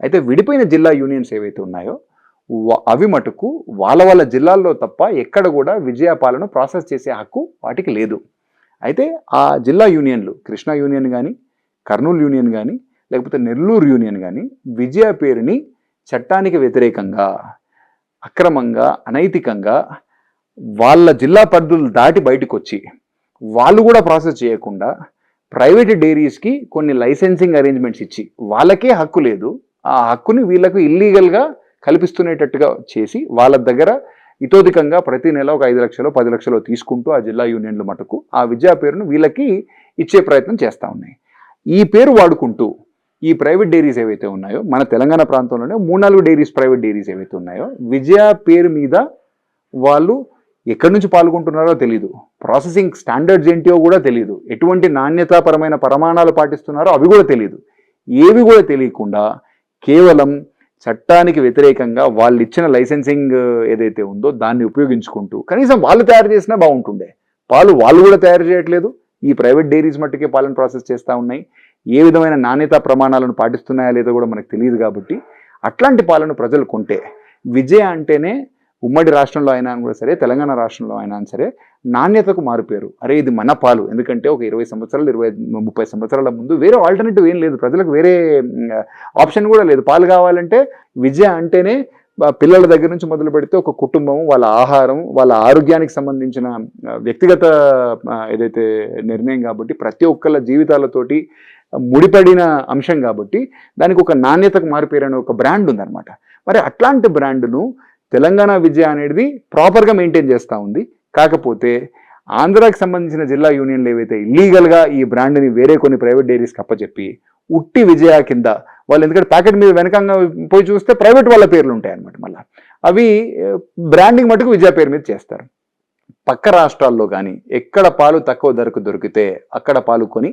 అయితే విడిపోయిన జిల్లా యూనియన్స్ ఏవైతే ఉన్నాయో అవి మటుకు వాళ్ళ జిల్లాల్లో తప్ప ఎక్కడ కూడా విజయ పాలను ప్రాసెస్ చేసే హక్కు వాటికి లేదు. అయితే ఆ జిల్లా యూనియన్లు కృష్ణా యూనియన్ కానీ, కర్నూలు యూనియన్ కానీ, లేకపోతే నెల్లూరు యూనియన్ కానీ విజయ పేరుని చట్టానికి వ్యతిరేకంగా, అక్రమంగా, అనైతికంగా వాళ్ళ జిల్లా పరిధులు దాటి బయటకు వచ్చి వాళ్ళు కూడా ప్రాసెస్ చేయకుండా ప్రైవేట్ డైరీస్కి కొన్ని లైసెన్సింగ్ అరేంజ్మెంట్స్ ఇచ్చి వాళ్ళకే హక్కు లేదు, ఆ హక్కుని వీళ్ళకు ఇల్లీగల్గా కల్పిస్తునేటట్టుగా చేసి వాళ్ళ దగ్గర ఇతోధికంగా ప్రతి నెల ఒక 5 లక్షలు 10 లక్షలు తీసుకుంటూ ఆ జిల్లా యూనియన్లు మటుకు ఆ విద్యా పేరును వీళ్ళకి ఇచ్చే ప్రయత్నం చేస్తూ ఉన్నాయి. ఈ పేరు వాడుకుంటూ ఈ ప్రైవేట్ డైరీస్ ఏవైతే ఉన్నాయో మన తెలంగాణ ప్రాంతంలోనే 3-4 డైరీస్ ప్రైవేట్ డైరీస్ ఏవైతే ఉన్నాయో విజయ పేరు మీద వాళ్ళు ఎక్కడి నుంచి పాల్గొంటున్నారో తెలియదు, ప్రాసెసింగ్ స్టాండర్డ్స్ ఏంటో కూడా తెలియదు, ఎటువంటి నాణ్యతాపరమైన ప్రమాణాలు పాటిస్తున్నారో అవి కూడా తెలియదు. ఏవి కూడా తెలియకుండా కేవలం చట్టానికి వ్యతిరేకంగా వాళ్ళు ఇచ్చిన లైసెన్సింగ్ ఏదైతే ఉందో దాన్ని ఉపయోగించుకుంటూ కనీసం వాళ్ళు తయారు చేసినా బాగుంటుండే, పాలు వాళ్ళు కూడా తయారు చేయట్లేదు, ఈ ప్రైవేట్ డైరీస్ మట్టుకే పాలను ప్రాసెస్ చేస్తూ ఉన్నాయి. ఏ విధమైన నాణ్యతా ప్రమాణాలను పాటిస్తున్నాయా లేదో కూడా మనకు తెలియదు. కాబట్టి అట్లాంటి పాలను ప్రజలు కొంటే విజయ అంటేనే ఉమ్మడి రాష్ట్రంలో అయినా కూడా సరే, తెలంగాణ రాష్ట్రంలో అయినా సరే నాణ్యతకు మారుపేరు. అరే ఇది మన పాలు, ఎందుకంటే ఒక 20 సంవత్సరాలు 30 సంవత్సరాల ముందు వేరే ఆల్టర్నేటివ్ ఏం లేదు, ప్రజలకు వేరే ఆప్షన్ కూడా లేదు. పాలు కావాలంటే విద్య అంటేనే పిల్లల దగ్గర నుంచి మొదలు పెడితే ఒక కుటుంబం, వాళ్ళ ఆహారం, వాళ్ళ ఆరోగ్యానికి సంబంధించిన వ్యక్తిగత ఏదైతే నిర్ణయం కాబట్టి ప్రతి ఒక్కళ్ళ జీవితాలతోటి ముడిపడిన అంశం కాబట్టి దానికి ఒక నాణ్యతకు మారిపోయిన ఒక బ్రాండ్ ఉందన్నమాట. మరి అట్లాంటి బ్రాండ్ను తెలంగాణ విద్య అనేది ప్రాపర్గా మెయింటైన్ చేస్తూ ఉంది. కాకపోతే ఆంధ్రాకి సంబంధించిన జిల్లా యూనియన్లు ఏవైతే ఇల్లీగల్గా ఈ బ్రాండ్ని వేరే కొన్ని ప్రైవేట్ డైరీస్కి అప్పచెప్పి ఉట్టి విజయ కింద వాళ్ళు, ఎందుకంటే ప్యాకెట్ మీద వెనకంగా పోయి చూస్తే ప్రైవేట్ వాళ్ళ పేర్లు ఉంటాయి అన్నమాట, మళ్ళీ అవి బ్రాండింగ్ మటుకు విజయ పేరు మీద చేస్తారు. పక్క రాష్ట్రాల్లో కానీ ఎక్కడ పాలు తక్కువ ధరకు దొరికితే అక్కడ పాలు కొని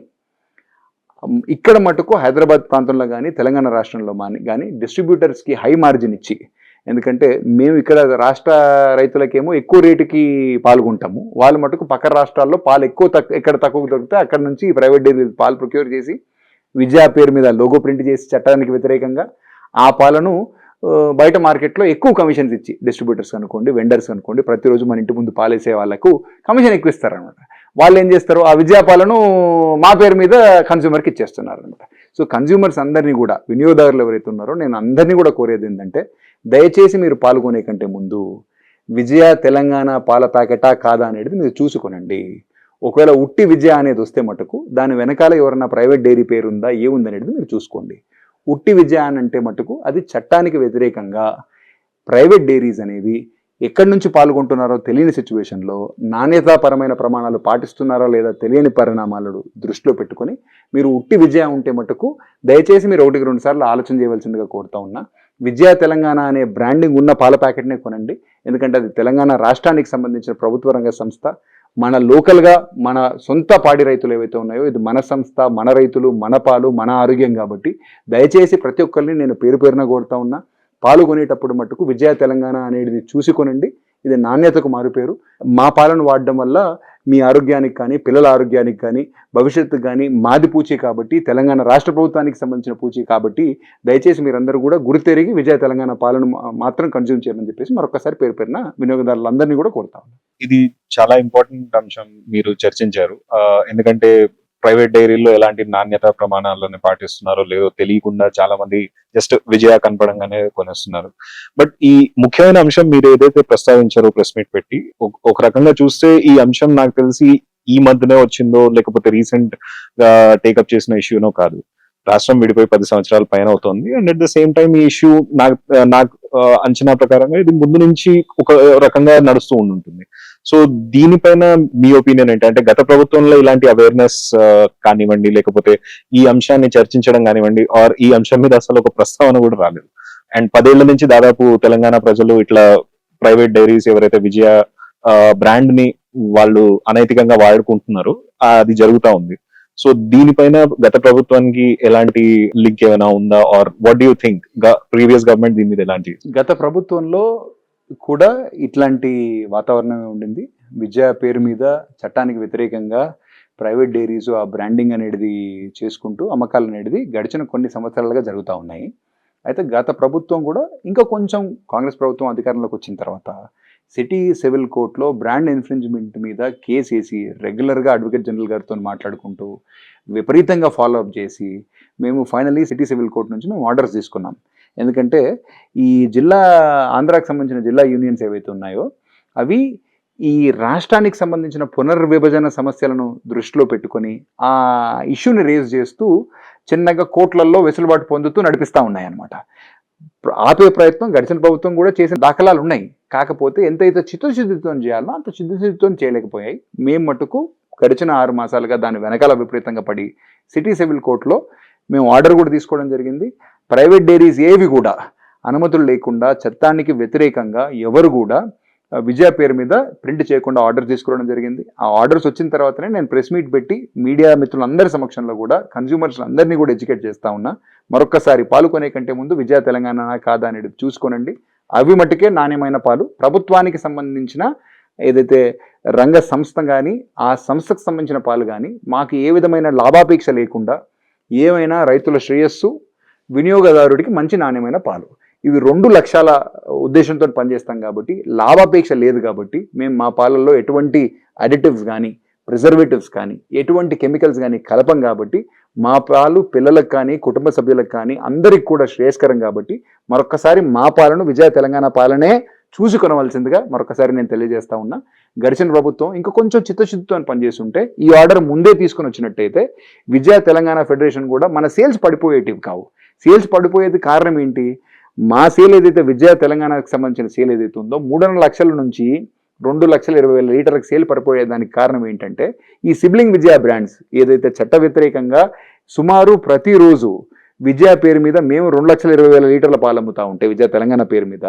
ఇక్కడ మటుకు హైదరాబాద్ ప్రాంతంలో కానీ తెలంగాణ రాష్ట్రంలో కానీ డిస్ట్రిబ్యూటర్స్కి హై మార్జిన్ ఇచ్చి, ఎందుకంటే మేము ఇక్కడ రాష్ట్ర రైతులకేమో ఎక్కువ రేటుకి పాల్గొంటాము, వాళ్ళు మటుకు పక్క రాష్ట్రాల్లో పాలు ఎక్కడ తక్కువ దొరికితే అక్కడ నుంచి ప్రైవేట్ డైరీ పాలు ప్రొక్యూర్ చేసి విద్యా పేరు మీద లోగో ప్రింట్ చేసి చట్టానికి వ్యతిరేకంగా ఆ పాలను బయట మార్కెట్లో ఎక్కువ కమిషన్స్ ఇచ్చి, డిస్ట్రిబ్యూటర్స్ అనుకోండి, వెండర్స్ అనుకోండి, ప్రతిరోజు మన ఇంటి ముందు పాలేసే వాళ్ళకు కమిషన్ ఎక్కువ ఇస్తారనమాట. వాళ్ళు ఏం చేస్తారు, ఆ విద్యాపాలను మా పేరు మీద కన్జ్యూమర్కి ఇచ్చేస్తున్నారు అనమాట. సో కన్జ్యూమర్స్ అందరినీ కూడా, వినియోగదారులు ఎవరైతే ఉన్నారో నేను అందరినీ కూడా కోరేది ఏంటంటే, దయచేసి మీరు పాల్గొనే కంటే ముందు విజయ తెలంగాణ పాల ప్యాకెటా కాదా అనేది మీరు చూసుకొనండి. ఒకవేళ ఉట్టి విజయ అనేది వస్తే మటుకు దాని వెనకాల ఎవరన్నా ప్రైవేట్ డైరీ పేరు ఉందా, ఏముందనేది మీరు చూసుకోండి. ఉట్టి విజయ అని అంటే మటుకు అది చట్టానికి వ్యతిరేకంగా ప్రైవేట్ డైరీస్ అనేవి ఎక్కడి నుంచి పాల్గొంటున్నారో తెలియని సిచ్యువేషన్లో నాణ్యతాపరమైన ప్రమాణాలు పాటిస్తున్నారా లేదా తెలియని పరిణామాలను దృష్టిలో పెట్టుకొని మీరు ఉట్టి విజయ ఉంటే మటుకు దయచేసి మీరు 1-2 సార్లు ఆలోచన చేయవలసిందిగా కోరుతా ఉన్నా. విజయ తెలంగాణ అనే బ్రాండింగ్ ఉన్న పాల ప్యాకెట్నే కొనండి, ఎందుకంటే అది తెలంగాణ రాష్ట్రానికి సంబంధించిన ప్రభుత్వ రంగ సంస్థ. మన లోకల్గా మన సొంత పాడి రైతులు ఏవైతే ఉన్నాయో ఇది మన సంస్థ, మన రైతులు, మన పాలు, మన ఆరోగ్యం కాబట్టి దయచేసి ప్రతి ఒక్కరిని నేను పేరు పేరున కోరుతా ఉన్నా, పాలు కొనేటప్పుడు మట్టుకు విజయ తెలంగాణ అనేది చూసి కొనండి. ఇది నాణ్యతకు మారుపేరు. మా పాలను వాడడం వల్ల మీ ఆరోగ్యానికి కానీ, పిల్లల ఆరోగ్యానికి కానీ, భవిష్యత్తుకు కానీ మాది పూచి కాబట్టి, తెలంగాణ రాష్ట్ర ప్రభుత్వానికి సంబంధించిన పూచి కాబట్టి దయచేసి మీరందరూ కూడా గుర్తెరిగి విజయ తెలంగాణ పాలను మాత్రం కన్జ్యూమ్ చేయమని చెప్పేసి మరొకసారి పేరు పేరున వినియోగదారులందరినీ కూడా కోరుతాం. ఇది చాలా ఇంపార్టెంట్ అంశం మీరు చర్చించారు. ఎందుకంటే ప్రైవేట్ డైరీల్లో ఎలాంటి నాణ్యత ప్రమాణాలను పాటిస్తున్నారో లేదో తెలియకుండా చాలా మంది జస్ట్ విజయ కనపడంగానే కొనేస్తున్నారు. బట్ ఈ ముఖ్యమైన అంశం మీరు ఏదైతే ప్రస్తావించారో ప్రెస్ మీట్ పెట్టి, ఒక రకంగా చూస్తే ఈ అంశం నాకు తెలిసి ఈ మధ్యనే వచ్చిందో లేకపోతే రీసెంట్ గా టేకప్ చేసిన ఇష్యూనో కాదు. రాష్ట్రం విడిపోయి 10 సంవత్సరాల పైన అవుతుంది. And at the same time ఈ ఇష్యూ నాకు అంచనా ప్రకారంగా ఇది ముందు నుంచి ఒక రకంగా నడుస్తూ ఉంటుంది. సో దీనిపైన మీ ఒపీనియన్ ఏంటి? అంటే గత ప్రభుత్వంలో ఇలాంటి అవేర్నెస్ కానివ్వండి, లేకపోతే ఈ అంశాన్ని చర్చించడం కానివ్వండి, ఆర్ ఈ అంశం మీద అసలు ఒక ప్రస్తావన కూడా రాలేదు. అండ్ 10 ఏళ్ల నుంచి దాదాపు తెలంగాణ ప్రజలు ఇట్లా ప్రైవేట్ డైరీస్ ఎవరైతే విజయ బ్రాండ్ ని వాళ్ళు అనైతికంగా వాడుకుంటున్నారో అది జరుగుతా ఉంది. సో దీనిపైన గత ప్రభుత్వానికి ఎలాంటి లింక్ ఏమైనా ఉందా, or what do you think previous government దీని మీద ఎలాంటి? గత ప్రభుత్వంలో కూడా ఇట్లాంటి వాతావరణమే ఉండింది. విద్యా పేరు మీద చట్టానికి వ్యతిరేకంగా ప్రైవేట్ డైరీస్ ఆ బ్రాండింగ్ అనేది చేసుకుంటూ అమ్మకాలు అనేది గడిచిన కొన్ని సంవత్సరాలుగా జరుగుతూ ఉన్నాయి. అయితే గత ప్రభుత్వం కూడా ఇంకా కొంచెం కాంగ్రెస్ ప్రభుత్వం అధికారంలోకి వచ్చిన తర్వాత సిటీ సివిల్ కోర్టులో బ్రాండ్ ఇన్ఫ్రింజ్మెంట్ మీద కేసు వేసి రెగ్యులర్గా అడ్వకేట్ జనరల్ గారితో మాట్లాడుకుంటూ విపరీతంగా ఫాలో అప్ చేసి మేము ఫైనల్లీ సిటీ సివిల్ కోర్టు నుంచి మేము ఆర్డర్స్ తీసుకున్నాం. ఎందుకంటే ఈ ఆంధ్రాకి సంబంధించిన జిల్లా యూనియన్స్ ఏవైతే ఉన్నాయో అవి ఈ రాష్ట్రానికి సంబంధించిన పునర్విభజన సమస్యలను దృష్టిలో పెట్టుకొని ఆ ఇష్యూని రేజ్ చేస్తూ చిన్నగా కోర్టులలో వెసులుబాటు పొందుతూ నడిపిస్తూ ఉన్నాయన్నమాట. ఆపే ప్రయత్నం గడిచిన ప్రభుత్వం కూడా చేసిన దాఖలాలు ఉన్నాయి. కాకపోతే ఎంతైతే చిత్తశుద్ధితో చేయాలో అంత చిత్తశుద్ధితో చేయలేకపోయాయి. మేము మటుకు గడిచిన 6 మాసాలుగా దాని వెనకాల విపరీతంగా పడి సిటీ సివిల్ కోర్టులో మేము ఆర్డర్ కూడా తీసుకోవడం జరిగింది. ప్రైవేట్ డైరీస్ ఏవి కూడా అనుమతులు లేకుండా చట్టానికి వ్యతిరేకంగా ఎవరు కూడా విజయ పేరు మీద ప్రింట్ చేయకుండా ఆర్డర్ తీసుకోవడం జరిగింది. ఆ ఆర్డర్స్ వచ్చిన తర్వాతనే నేను ప్రెస్ మీట్ పెట్టి మీడియా మిత్రులందరి సమక్షంలో కూడా కన్జ్యూమర్స్ అందరినీ కూడా ఎడ్యుకేట్ చేస్తా ఉన్నా. మరొక్కసారి పాలు కొనే కంటే ముందు విజయ తెలంగాణ కాదా అనేది చూసుకోనండి. అవి మట్టుకే నాణ్యమైన పాలు. ప్రభుత్వానికి సంబంధించిన ఏదైతే రంగ సంస్థ కానీ ఆ సంస్థకు సంబంధించిన పాలు కానీ మాకు ఏ విధమైన లాభాపేక్ష లేకుండా ఏమైనా రైతుల శ్రేయస్సు, వినియోగదారుడికి మంచి నాణ్యమైన పాలు ఇవి 2 లక్ష్యాల ఉద్దేశంతో పనిచేస్తాం కాబట్టి లాభాపేక్ష లేదు కాబట్టి మేము మా పాలల్లో ఎటువంటి అడిటివ్స్ కానీ ప్రిజర్వేటివ్స్ కానీ ఎటువంటి కెమికల్స్ కానీ కలపం కాబట్టి మా పాలు పిల్లలకు కానీ కుటుంబ సభ్యులకు కానీ అందరికి కూడా శ్రేయస్కరం కాబట్టి మరొకసారి మా పాలను విజయ తెలంగాణ పాలనే చూసుకొనవలసిందిగా మరొకసారి నేను తెలియజేస్తా ఉన్నా. గడిచిన ప్రభుత్వం ఇంకా కొంచెం చిత్తశుద్ధితో పనిచేస్తుంటే ఈ ఆర్డర్ ముందే తీసుకొని వచ్చినట్టయితే విజయ తెలంగాణ ఫెడరేషన్ కూడా మన సేల్స్ పడిపోయేటివి కావు. సేల్స్ పడిపోయేది కారణం ఏంటి? మా సేల్ ఏదైతే విజయ తెలంగాణకు సంబంధించిన సేల్ ఏదైతే ఉందో 3.5 లక్షల నుంచి 2,20,000 లీటర్లకు సేల్ పడిపోయేదానికి కారణం ఏంటంటే ఈ సిబ్లింగ్ విజయ బ్రాండ్స్ ఏదైతే చట్ట వ్యతిరేకంగా సుమారు ప్రతిరోజు విజయ పేరు మీద మేము 2,20,000 లీటర్ల పాలు అమ్ముతా ఉంటే విజయ తెలంగాణ పేరు మీద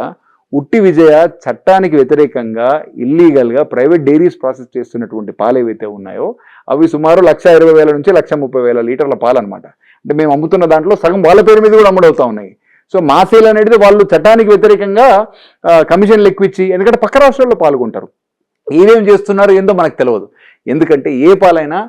ఉట్టి విజయ చట్టానికి వ్యతిరేకంగా ఇల్లీగల్గా ప్రైవేట్ డైరీస్ ప్రాసెస్ చేస్తున్నటువంటి పాలు ఏవైతే ఉన్నాయో అవి సుమారు 1,20,000 నుంచి 1,30,000 లీటర్ల పాలు అనమాట. అంటే మేము అమ్ముతున్న దాంట్లో సగం వాళ్ళ పేరు మీద కూడా అమ్ముడవుతా ఉన్నాయి. సో మా సేల్ అనేది వాళ్ళు చట్టానికి వ్యతిరేకంగా కమిషన్లు ఎక్కువ ఇచ్చి, ఎందుకంటే పక్క రాష్ట్రాల్లో పాల్గొంటారు, ఏమేం చేస్తున్నారో ఏందో మనకు తెలియదు. ఎందుకంటే ఏ పాలైనా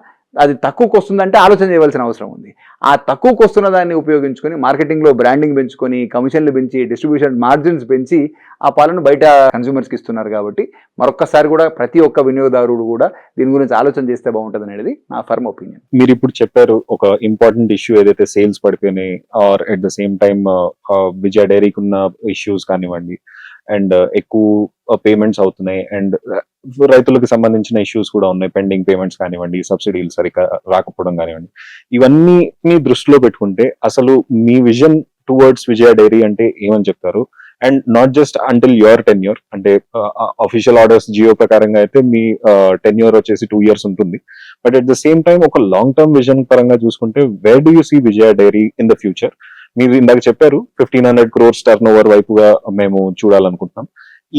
అది తక్కువకు వస్తుందంటే ఆలోచన చేయవలసిన అవసరం ఉంది. ఆ తక్కువకు వస్తున్న దాన్ని ఉపయోగించుకొని మార్కెటింగ్లో బ్రాండింగ్ పెంచుకొని కమిషన్లు పెంచి డిస్ట్రిబ్యూషన్ మార్జిన్స్ పెంచి ఆ పాలను బయట కన్స్యూమర్స్కి ఇస్తున్నారు. కాబట్టి మరొక్కసారి కూడా ప్రతి ఒక్క వినియోగదారుడు కూడా దీని గురించి ఆలోచన చేస్తే బాగుంటుంది అనేది నా ఫర్మ్ ఒపీనియన్. మీరు ఇప్పుడు చెప్పారు ఒక ఇంపార్టెంట్ ఇష్యూ ఏదైతే సేల్స్ పడిపోయినాయి or at the same time Vijaya డైరీకి ఉన్న ఇష్యూస్ కానివ్వండి అండ్ ఎక్కువ పేమెంట్స్ అవుతున్నాయి అండ్ రైతులకు సంబంధించిన ఇష్యూస్ కూడా ఉన్నాయి, పెండింగ్ పేమెంట్స్ కానివ్వండి, సబ్సిడీలు సరిగ్గా రాకపోవడం కానివ్వండి, ఇవన్నీ దృష్టిలో పెట్టుకుంటే అసలు మీ విజన్ టువర్డ్స్ విజయ డైరీ అంటే ఏమని చెప్తారు? And not just until your tenure, అంటే అఫీషియల్ ఆర్డర్స్ జియో ప్రకారంగా అయితే మీ టెన్యూర్ వచ్చేసి 2 years ఉంటుంది. But at the same time ఒక లాంగ్ టర్మ్ విజన్ పరంగా చూసుకుంటే where do you see Vijaya dairy in the future? మీరు ఇందాక చెప్పారు 1,500 crores టర్న్ ఓవర్ వైపుగా మేము చూడాలనుకుంటున్నాం.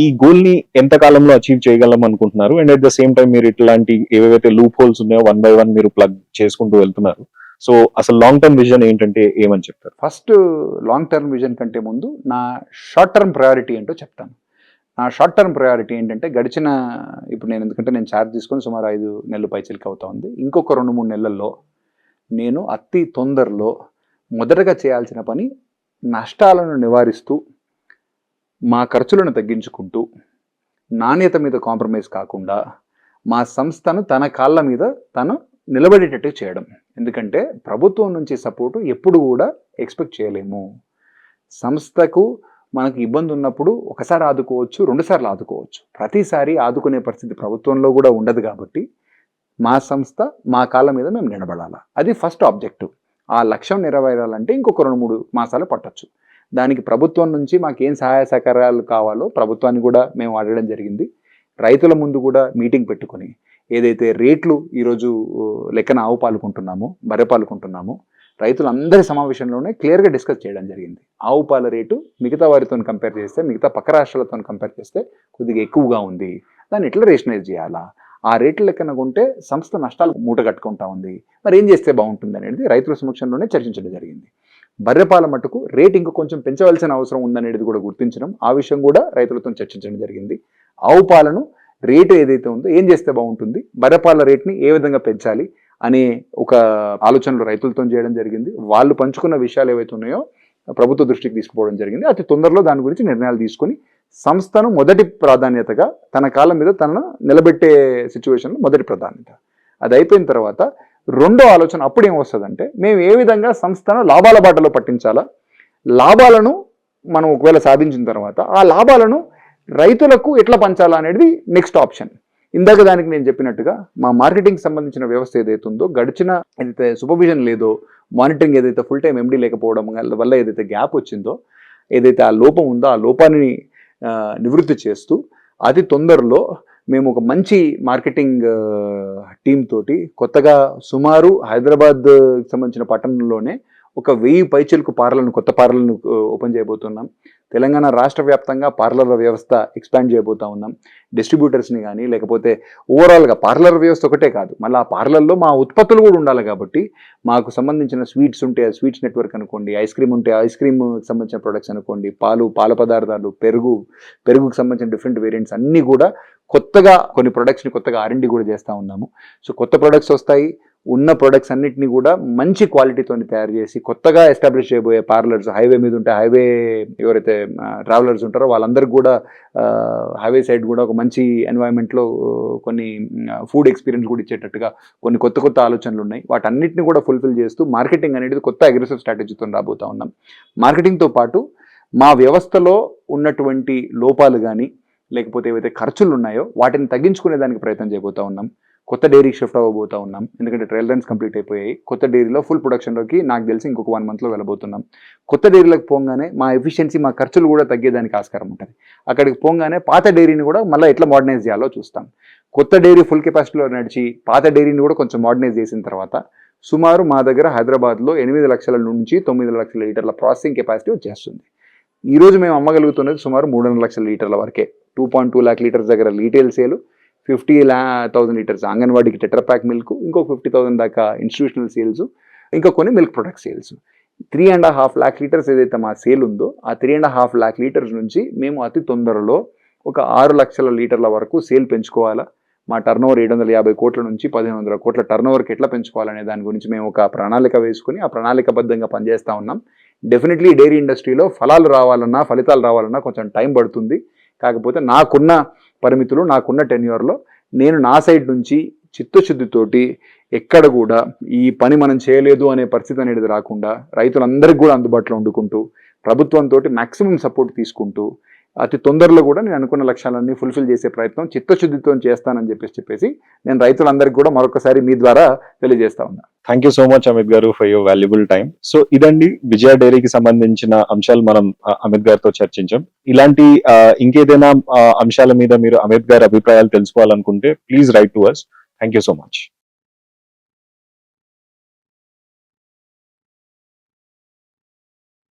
ఈ గోల్ ని ఎంత కాలంలో అచీవ్ చేయగలం అనుకుంటున్నారు? And at the same time మీరు ఇట్లాంటి ఏవైతే లూప్ హోల్స్ ఉన్నాయో 1 by 1 మీరు ప్లగ్ చేసుకుంటూ వెళ్తున్నారు. సో అసలు లాంగ్ టర్మ్ విజన్ ఏంటంటే ఏమని చెప్తారు? ఫస్ట్ లాంగ్ టర్మ్ విజన్ కంటే ముందు నా షార్ట్ టర్మ్ ప్రయారిటీ ఏంటో చెప్తాను. నా షార్ట్ టర్మ్ ప్రయారిటీ ఏంటంటే ఇప్పుడు నేను ఎందుకంటే నేను ఛార్జ్ తీసుకొని సుమారు 5 నెలలు పైచిలకి అవుతా ఉంది. ఇంకొక 2-3 నెలల్లో నేను అతి తొందరలో మొదటగా చేయాల్సిన పని నష్టాలను నివారిస్తూ మా ఖర్చులను తగ్గించుకుంటూ నాణ్యత మీద కాంప్రమైజ్ కాకుండా మా సంస్థను తన కాళ్ళ మీద తను నిలబడేటట్టు చేయడం. ఎందుకంటే ప్రభుత్వం నుంచి సపోర్టు ఎప్పుడు కూడా ఎక్స్పెక్ట్ చేయలేము. సంస్థకు మనకు ఇబ్బంది ఉన్నప్పుడు ఒకసారి ఆదుకోవచ్చు, 2 సార్లు ఆదుకోవచ్చు. ప్రతిసారి ఆదుకునే పరిస్థితి ప్రభుత్వంలో కూడా ఉండదు. కాబట్టి మా సంస్థ మా కాళ్ళ మీద మేము నిలబడాలి. అది ఫస్ట్ ఆబ్జెక్టివ్. ఆ లక్ష్యం నెరవేరాలంటే ఇంకొక 2-3 మాసాలు పట్టొచ్చు. దానికి ప్రభుత్వం నుంచి మాకేం సహాయ సహకారాలు కావాలో ప్రభుత్వాన్ని కూడా మేము అడగడం జరిగింది. రైతుల ముందు కూడా మీటింగ్ పెట్టుకొని ఏదైతే రేట్లు ఈరోజు లెక్కన ఆవు పాలుకుంటున్నామో బర్రె పాలుకుంటున్నామో రైతులందరి సమావేశంలోనే క్లియర్గా డిస్కస్ చేయడం జరిగింది. ఆవు పాల రేటు మిగతా వారితో కంపేర్ చేస్తే, మిగతా పక్క రాష్ట్రాలతో కంపేర్ చేస్తే కొద్దిగా ఎక్కువగా ఉంది. దాన్ని ఎట్లా రేషనైజ్ చేయాలా? ఆ రేట్ల లెక్కన కొంటే సంస్థ నష్టాలు మూట కట్టుకుంటా ఉంది. మరి ఏం చేస్తే బాగుంటుంది అనేది రైతుల సమక్షంలోనే చర్చించడం జరిగింది. బర్రెపాల మట్టుకు రేట్ ఇంకా కొంచెం పెంచవలసిన అవసరం ఉందనేది కూడా గుర్తించడం, ఆ విషయం కూడా రైతులతో చర్చించడం జరిగింది. ఆవు పాలను రేటు ఏదైతే ఉందో ఏం చేస్తే బాగుంటుంది, బర్రెపాల రేట్ని ఏ విధంగా పెంచాలి అనే ఒక ఆలోచనలు రైతులతో చేయడం జరిగింది. వాళ్ళు పంచుకున్న విషయాలు ఏవైతే ఉన్నాయో ప్రభుత్వ దృష్టికి తీసుకుపోవడం జరిగింది. అతి తొందరలో దాని గురించి నిర్ణయాలు తీసుకొని సంస్థను మొదటి ప్రాధాన్యతగా తన కాలం మీద తనను నిలబెట్టే సిచ్యువేషన్లో మొదటి ప్రాధాన్యత. అది అయిపోయిన తర్వాత రెండో ఆలోచన అప్పుడు ఏమొస్తుందంటే, మేము ఏ విధంగా సంస్థను లాభాల బాటలో పట్టించాలా, లాభాలను మనం ఒకవేళ సాధించిన తర్వాత ఆ లాభాలను రైతులకు ఎట్లా పంచాలా అనేది నెక్స్ట్ ఆప్షన్. ఇందాక దానికి నేను చెప్పినట్టుగా మా మార్కెటింగ్ సంబంధించిన వ్యవస్థ ఏదైతే ఉందో, గడిచిన ఏదైతే సూపర్విజన్ లేదో, మానిటరింగ్ ఏదైతే ఫుల్ టైం ఎండీ లేకపోవడం వల్ల ఏదైతే గ్యాప్ వచ్చిందో, ఏదైతే ఆ లోపం ఉందో ఆ లోపాన్ని నివృత్తి చేస్తూ అతి తొందరలో మేము ఒక మంచి మార్కెటింగ్ టీమ్ తోటి కొత్తగా సుమారు హైదరాబాద్ సంబంధించిన పట్టణంలోనే ఒక 1000 పైచిలకు కొత్త పార్లర్లను ఓపెన్ చేయబోతున్నాం. తెలంగాణ రాష్ట్ర వ్యాప్తంగా పార్లర్ల వ్యవస్థ ఎక్స్పాండ్ చేయబోతా ఉన్నాం. డిస్ట్రిబ్యూటర్స్ని కానీ లేకపోతే ఓవరాల్గా పార్లర్ వ్యవస్థ ఒకటే కాదు, మళ్ళీ ఆ పార్లర్లో మా ఉత్పత్తులు కూడా ఉండాలి. కాబట్టి మాకు సంబంధించిన స్వీట్స్ ఉంటే ఆ స్వీట్స్ నెట్వర్క్ అనుకోండి, ఐస్ క్రీమ్ ఉంటే ఐస్ క్రీమ్ సంబంధించిన ప్రొడక్ట్స్ అనుకోండి, పాల పదార్థాలు, పెరుగుకు సంబంధించిన డిఫరెంట్ వేరియంట్స్ అన్నీ కూడా కొత్తగా కొన్ని ప్రొడక్ట్స్ని కొత్తగా R&D కూడా చేస్తూ ఉన్నాము. సో కొత్త ప్రొడక్ట్స్ వస్తాయి, ఉన్న ప్రొడక్ట్స్ అన్నిటిని కూడా మంచి క్వాలిటీతో తయారు చేసి కొత్తగా ఎస్టాబ్లిష్ చేయబోయే పార్లర్స్, హైవే మీద ఉంటే హైవే ఎవరైతే ట్రావెలర్స్ ఉంటారో వాళ్ళందరికీ కూడా హైవే సైడ్ కూడా ఒక మంచి ఎన్వైరన్మెంట్లో కొన్ని ఫుడ్ ఎక్స్పీరియన్స్ కూడా ఇచ్చేటట్టుగా కొన్ని కొత్త కొత్త ఆలోచనలు ఉన్నాయి. వాటన్నిటిని కూడా ఫుల్ఫిల్ చేస్తూ మార్కెటింగ్ అనేది కొత్త అగ్రెసివ్ స్ట్రాటజీతో రాబోతా ఉన్నాం. మార్కెటింగ్తో పాటు మా వ్యవస్థలో ఉన్నటువంటి లోపాలు కానీ లేకపోతే ఏవైతే ఖర్చులు ఉన్నాయో వాటిని తగ్గించుకునే దానికి ప్రయత్నం చేయబోతా ఉన్నాం. కొత్త డైరీకి షిఫ్ట్ అవ్వబోతా ఉన్నాం. ఎందుకంటే ట్రయల్ రన్స్ కంప్లీట్ అయిపోయాయి. కొత్త డైరీలో ఫుల్ ప్రొడక్షన్లోకి నాకు తెలిసి ఇంకొక 1 monthలో వెళ్ళబోతున్నాం. కొత్త డైరీలకు పోగానే మా ఎఫిషియన్సీ, మా ఖర్చులు కూడా తగ్గేదానికి ఆస్కారం ఉంటుంది. అక్కడికి పోగానే పాత డైరీని కూడా మళ్ళీ ఎట్లా మోడర్నైజ్ చేయాలో చూస్తాం. కొత్త డైరీ ఫుల్ కెపాసిటీలో నడిచి పాత డైరీని కూడా కొంచెం మోడర్నైజ్ చేసిన తర్వాత సుమారు మా దగ్గర హైదరాబాద్లో 8 లక్షల నుంచి 9 లక్షల లీటర్ల ప్రాసెసింగ్ కెపాసిటీ వచ్చేస్తుంది. ఈరోజు మేము అమ్మగలుగుతున్నది సుమారు 3.5 లక్షల లీటర్ల వరకే. 2.2 lakh లీటర్స్ దగ్గర రీటైల్ సేల్, 50,000 లీటర్స్ అంగన్వాడీకి టెట్రా ప్యాక్ మిల్క్, ఇంకో 50,000 దాకా ఇన్స్టిట్యూషనల్ సేల్స్, ఇంకా కొన్ని milk product sales. 3.5 lakh litres ఏదైతే మా సేల్ ఉందో ఆ 3.5 lakh లీటర్స్ నుంచి మేము అతి తొందరలో ఒక 6 లక్షల లీటర్ల వరకు సేల్ పెంచుకోవాలా, మా టర్నోవర్ 750 కోట్ల నుంచి 1,500 కోట్ల టర్నోవర్కి ఎట్లా పెంచుకోవాలనే దాని గురించి మేము ఒక ప్రణాళిక వేసుకుని ఆ ప్రణాళికబద్ధంగా పనిచేస్తూ ఉన్నాం. డెఫినెట్లీ డైరీ ఇండస్ట్రీలో ఫలితాలు రావాలన్నా కొంచెం టైం పడుతుంది. కాకపోతే నాకున్న పరిమితులు, నాకున్న టెన్యూర్లో నేను నా సైడ్ నుంచి చిత్తశుద్ధితోటి ఎక్కడ కూడా ఈ పని మనం చేయలేదు అనే పరిస్థితి అనేది రాకుండా రైతులందరికీ కూడా అందుబాటులో ఉండుకుంటూ ప్రభుత్వంతో మ్యాక్సిమం సపోర్ట్ తీసుకుంటూ అతి తొందరలో కూడా నేను అనుకున్న లక్ష్యాలన్నీ ఫుల్ఫిల్ చేసే ప్రయత్నం చిత్తశుద్ధితో చేస్తానని చెప్పేసి నేను రైతులందరికీ కూడా మరొకసారి మీ ద్వారా తెలియజేస్తా ఉన్నా. Thank you so much Amit garu for your valuable time. So ఇదండి విజయ డైరీకి సంబంధించిన అంశాలు మనం అమిత్ గారితో చర్చించాం. ఇలాంటి ఇంకేదైనా అంశాల మీద మీరు అమిత్ గారి అభిప్రాయాలు తెలుసుకోవాలనుకుంటే please write to us. Thank you so much.